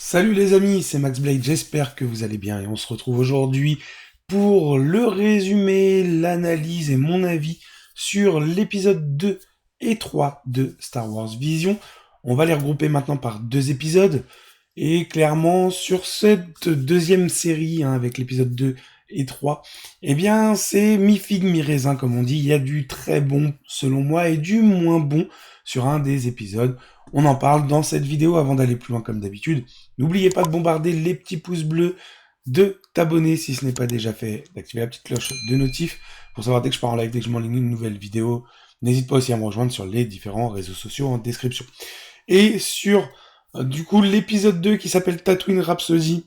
Salut les amis, c'est Max Blade, j'espère que vous allez bien et on se retrouve aujourd'hui pour le résumé, l'analyse et mon avis sur l'épisode 2 et 3 de Star Wars Vision. On va les regrouper maintenant par deux épisodes et clairement sur cette deuxième série avec l'épisode 2 et 3, eh bien c'est mi-figue mi-raisin comme on dit, il y a du très bon selon moi et du moins bon sur un des épisodes. On en parle dans cette vidéo avant d'aller plus loin comme d'habitude. N'oubliez pas de bombarder les petits pouces bleus, de t'abonner si ce n'est pas déjà fait, d'activer la petite cloche de notif pour savoir dès que je pars en live, dès que je m'enligne une nouvelle vidéo. N'hésite pas aussi à me rejoindre sur les différents réseaux sociaux en description. Et sur du coup l'épisode 2 qui s'appelle Tatooine Rhapsody,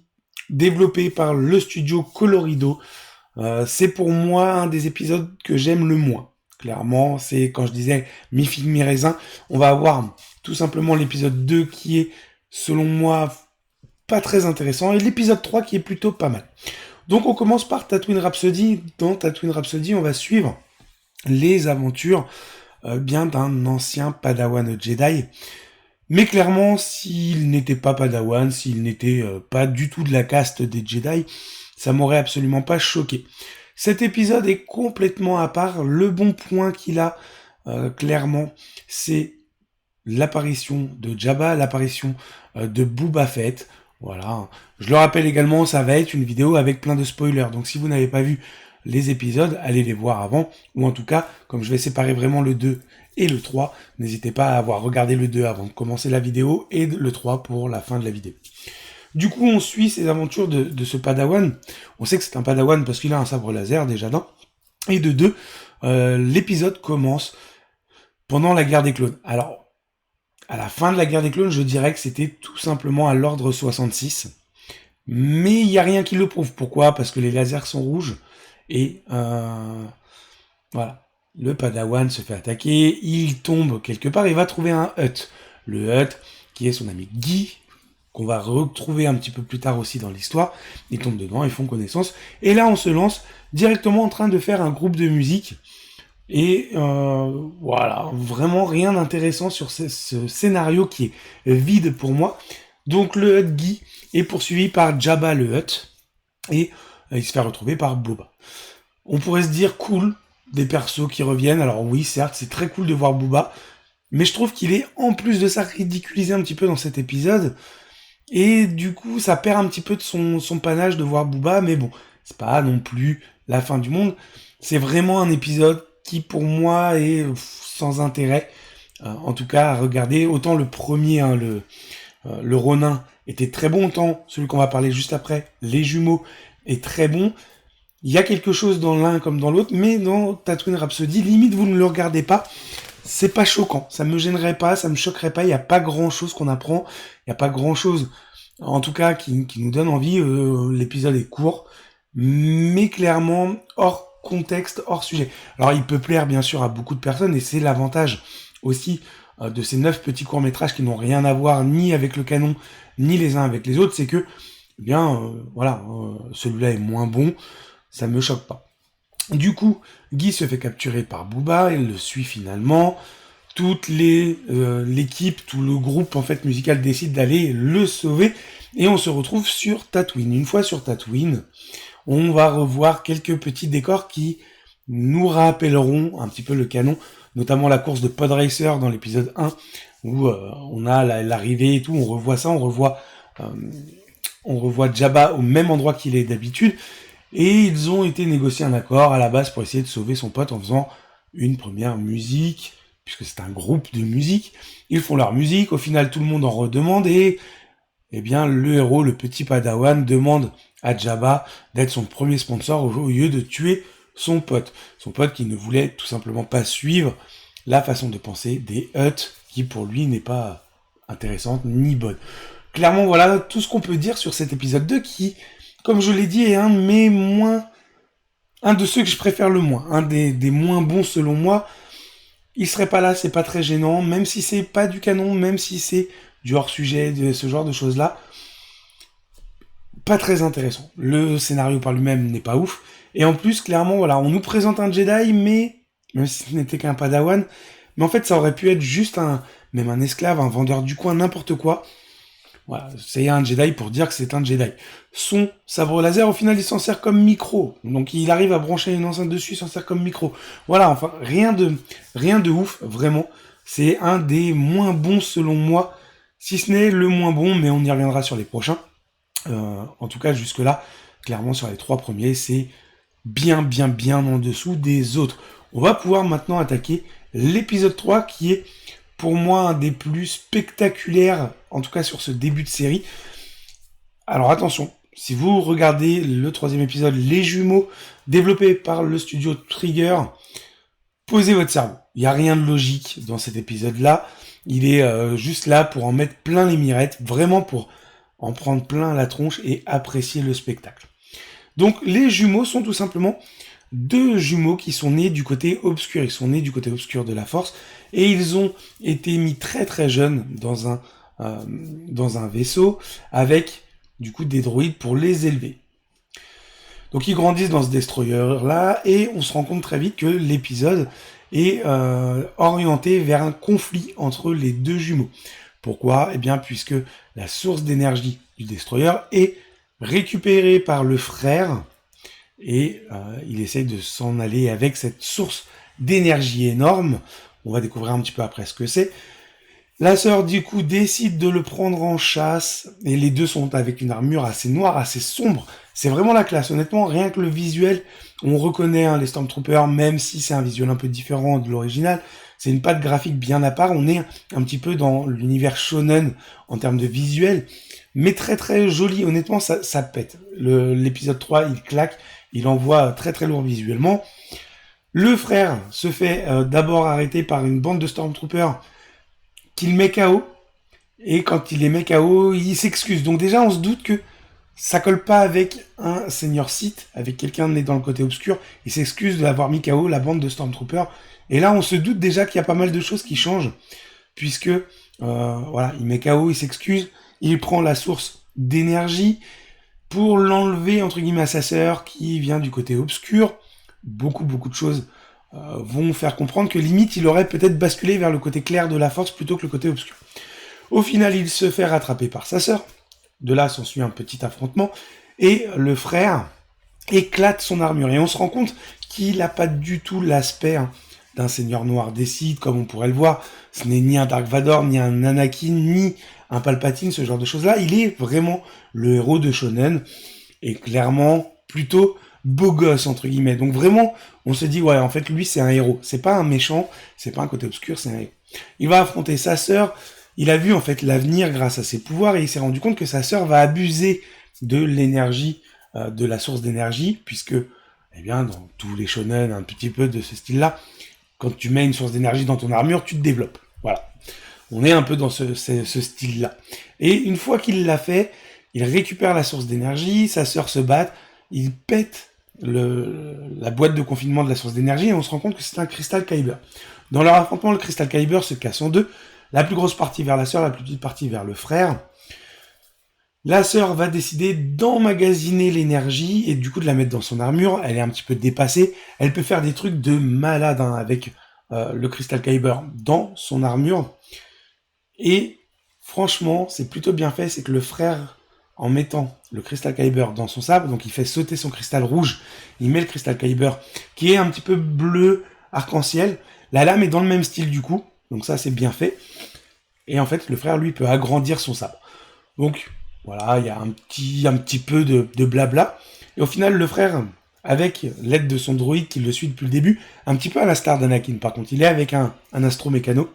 développé par le studio Colorido, c'est pour moi un des épisodes que j'aime le moins. Clairement, c'est quand je disais mi-figue mi-raisin, on va avoir tout simplement l'épisode 2 qui est, selon moi, pas très intéressant, et l'épisode 3 qui est plutôt pas mal. Donc on commence par Tatooine Rhapsody. Dans Tatooine Rhapsody, on va suivre les aventures bien d'un ancien Padawan Jedi. Mais clairement, s'il n'était pas Padawan, s'il n'était pas du tout de la caste des Jedi, ça m'aurait absolument pas choqué. Cet épisode est complètement à part. Le bon point qu'il a, clairement, c'est l'apparition de Jabba, l'apparition de Boba Fett. Voilà. Je le rappelle également, ça va être une vidéo avec plein de spoilers. Donc si vous n'avez pas vu les épisodes, allez les voir avant. Ou en tout cas, comme je vais séparer vraiment le 2 et le 3, n'hésitez pas à avoir regardé le 2 avant de commencer la vidéo et le 3 pour la fin de la vidéo. Du coup, on suit ces aventures de ce Padawan. On sait que c'est un Padawan parce qu'il a un sabre laser déjà d'un. Et de deux, l'épisode commence pendant la guerre des clones. Alors, à la fin de la guerre des clones, je dirais que c'était tout simplement à l'ordre 66. Mais il n'y a rien qui le prouve. Pourquoi ? Parce que les lasers sont rouges. Et voilà. Le Padawan se fait attaquer, il tombe quelque part, il va trouver un Hutt. Le Hutt, qui est son ami Guy, qu'on va retrouver un petit peu plus tard aussi dans l'histoire. Ils tombent dedans, ils font connaissance. Et là, on se lance directement en train de faire un groupe de musique. Et voilà, vraiment rien d'intéressant sur ce scénario qui est vide pour moi. Donc le Hutt Guy est poursuivi par Jabba le Hutt. Et il se fait retrouver par Boba. On pourrait se dire cool, des persos qui reviennent. Alors oui, certes, c'est très cool de voir Boba. Mais je trouve qu'il est, en plus de ça, ridiculisé un petit peu dans cet épisode. Et du coup, ça perd un petit peu de son panache de voir Booba, mais bon, c'est pas non plus la fin du monde. C'est vraiment un épisode qui, pour moi, est sans intérêt. En tout cas, à regarder. Autant le premier, hein, le Ronin, était très bon, autant celui qu'on va parler juste après, les jumeaux, est très bon. Il y a quelque chose dans l'un comme dans l'autre, mais dans Tatooine Rhapsody, limite vous ne le regardez pas, c'est pas choquant, ça me gênerait pas, ça me choquerait pas, il n'y a pas grand chose qu'on apprend, il n'y a pas grand chose, en tout cas, qui nous donne envie, l'épisode est court, mais clairement, hors contexte, hors sujet. Alors il peut plaire bien sûr à beaucoup de personnes, et c'est l'avantage aussi de ces 9 petits courts-métrages qui n'ont rien à voir ni avec le canon, ni les uns avec les autres, c'est que, eh bien, voilà, celui-là est moins bon, ça me choque pas. Du coup, Guy se fait capturer par Booba, il le suit finalement. Toute l'équipe, tout le groupe en fait musical décide d'aller le sauver et on se retrouve sur Tatooine. Une fois sur Tatooine, on va revoir quelques petits décors qui nous rappelleront un petit peu le canon, notamment la course de Pod Racer dans l'épisode 1 où on a l'arrivée et tout, on revoit ça, on revoit Jabba au même endroit qu'il est d'habitude. Et ils ont été négocier un accord à la base pour essayer de sauver son pote en faisant une première musique, puisque c'est un groupe de musique. Ils font leur musique, au final tout le monde en redemande et eh bien le héros, le petit Padawan, demande à Jabba d'être son premier sponsor au lieu de tuer son pote. Son pote qui ne voulait tout simplement pas suivre la façon de penser des Hutt, qui pour lui n'est pas intéressante ni bonne. Clairement voilà tout ce qu'on peut dire sur cet épisode 2 qui, comme je l'ai dit, est un de ceux que je préfère le moins, un des moins bons selon moi. Il serait pas là, c'est pas très gênant, même si c'est pas du canon, même si c'est du hors-sujet, de ce genre de choses-là. Pas très intéressant. Le scénario par lui-même n'est pas ouf. Et en plus, clairement, voilà, on nous présente un Jedi, mais, même si ce n'était qu'un Padawan, mais en fait, ça aurait pu être juste même un esclave, un vendeur du coin, n'importe quoi. Voilà, c'est un Jedi pour dire que c'est un Jedi. Son sabre laser, au final, il s'en sert comme micro. Donc il arrive à brancher une enceinte dessus, il s'en sert comme micro. Voilà, enfin, rien de ouf, vraiment. C'est un des moins bons selon moi, si ce n'est le moins bon, mais on y reviendra sur les prochains. En tout cas, jusque-là, clairement, sur les 3 premiers, c'est bien en dessous des autres. On va pouvoir maintenant attaquer l'épisode 3, qui est pour moi un des plus spectaculaires, en tout cas sur ce début de série. Alors attention, si vous regardez le 3e épisode, Les Jumeaux, développé par le studio Trigger, posez votre cerveau. Il n'y a rien de logique dans cet épisode-là. Il est juste là pour en mettre plein les mirettes, vraiment pour en prendre plein la tronche et apprécier le spectacle. Donc les jumeaux sont tout simplement 2 jumeaux qui sont nés du côté obscur. Ils sont nés du côté obscur de la Force et ils ont été mis très jeunes dans un vaisseau avec du coup des droïdes pour les élever. Donc ils grandissent dans ce destroyer-là et on se rend compte très vite que l'épisode est orienté vers un conflit entre les 2 jumeaux. Pourquoi ? Eh bien puisque la source d'énergie du destroyer est récupérée par le frère et il essaye de s'en aller avec cette source d'énergie énorme. On va découvrir un petit peu après ce que c'est. La sœur, du coup, décide de le prendre en chasse, et les deux sont avec une armure assez noire, assez sombre. C'est vraiment la classe, honnêtement, rien que le visuel, on reconnaît les Stormtroopers, même si c'est un visuel un peu différent de l'original. C'est une patte graphique bien à part, on est un petit peu dans l'univers shonen en termes de visuel, mais très joli, honnêtement, ça pète. L'épisode 3, il claque, il envoie très lourd visuellement. Le frère se fait d'abord arrêter par une bande de Stormtroopers qu'il met KO, et quand il les met KO, il s'excuse. Donc déjà, on se doute que ça colle pas avec un Seigneur Sith, avec quelqu'un né dans le côté obscur, il s'excuse d'avoir mis KO la bande de Stormtroopers, et là, on se doute déjà qu'il y a pas mal de choses qui changent, puisque, voilà, il met KO, il s'excuse, il prend la source d'énergie pour l'enlever, entre guillemets, à sa sœur, qui vient du côté obscur. Beaucoup de choses vont faire comprendre que limite il aurait peut-être basculé vers le côté clair de la Force plutôt que le côté obscur. Au final, il se fait rattraper par sa sœur. De là s'ensuit un petit affrontement et le frère éclate son armure. Et on se rend compte qu'il n'a pas du tout l'aspect d'un seigneur noir des Sith, comme on pourrait le voir. Ce n'est ni un Dark Vador, ni un Anakin, ni un Palpatine, ce genre de choses-là. Il est vraiment le héros de shonen et clairement plutôt beau gosse, entre guillemets. Donc vraiment, on se dit, ouais, en fait, lui, c'est un héros. C'est pas un méchant, c'est pas un côté obscur, c'est un héros. Il va affronter sa sœur, il a vu, en fait, l'avenir grâce à ses pouvoirs, et il s'est rendu compte que sa sœur va abuser de l'énergie, de la source d'énergie, puisque, eh bien, dans tous les shonen, un petit peu de ce style-là, quand tu mets une source d'énergie dans ton armure, tu te développes. Voilà. On est un peu dans ce style-là. Et une fois qu'il l'a fait, il récupère la source d'énergie, sa sœur se bat, il pète la boîte de confinement de la source d'énergie et on se rend compte que c'est un Crystal Kyber. Dans leur affrontement, le Crystal Kyber se casse en 2, la plus grosse partie vers la sœur, la plus petite partie vers le frère. La sœur va décider d'emmagasiner l'énergie et du coup de la mettre dans son armure. Elle est un petit peu dépassée, elle peut faire des trucs de malade avec le Crystal Kyber dans son armure. Et franchement, c'est plutôt bien fait, c'est que le frère, en mettant le Crystal Kyber dans son sabre, donc il fait sauter son cristal rouge, il met le Crystal Kyber, qui est un petit peu bleu, arc-en-ciel, la lame est dans le même style du coup, donc ça c'est bien fait, et en fait le frère lui peut agrandir son sabre. Donc voilà, il y a un petit peu de blabla, et au final le frère, avec l'aide de son droïde qui le suit depuis le début, un petit peu à la star d'Anakin par contre, il est avec un astromécano,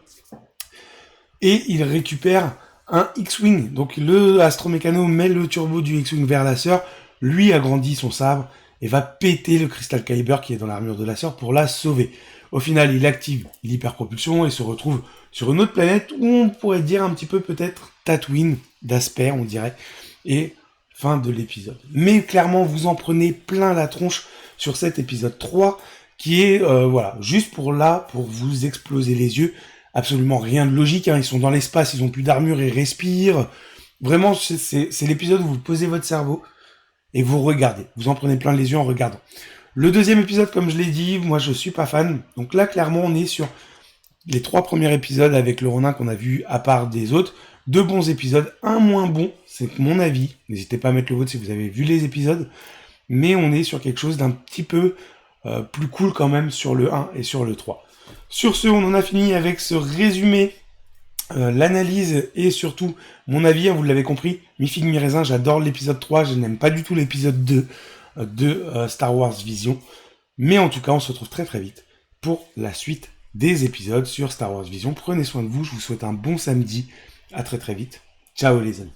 et il récupère un X-Wing. Donc le astromécano met le turbo du X-Wing vers la sœur, lui agrandit son sabre et va péter le Crystal Kyber qui est dans l'armure de la sœur pour la sauver. Au final, il active l'hyperpropulsion et se retrouve sur une autre planète où on pourrait dire un petit peu peut-être Tatooine d'aspect, on dirait. Et fin de l'épisode. Mais clairement, vous en prenez plein la tronche sur cet épisode 3 qui est voilà, juste pour vous exploser les yeux. Absolument rien de logique, ils sont dans l'espace, ils ont plus d'armure, ils respirent. Vraiment, c'est l'épisode où vous posez votre cerveau et vous regardez. Vous en prenez plein les yeux en regardant. Le deuxième épisode, comme je l'ai dit, moi je suis pas fan. Donc là, clairement, on est sur les 3 premiers épisodes avec le Ronin qu'on a vu à part des autres. 2 bons épisodes, un moins bon, c'est mon avis. N'hésitez pas à mettre le vôtre si vous avez vu les épisodes. Mais on est sur quelque chose d'un petit peu plus cool quand même sur le 1 et sur le 3. Sur ce, on en a fini avec ce résumé, l'analyse et surtout mon avis, vous l'avez compris, mi-figue mi-raisin, j'adore l'épisode 3, je n'aime pas du tout l'épisode 2 de Star Wars Vision. Mais en tout cas, on se retrouve très très vite pour la suite des épisodes sur Star Wars Vision. Prenez soin de vous, je vous souhaite un bon samedi, à très très vite. Ciao les amis.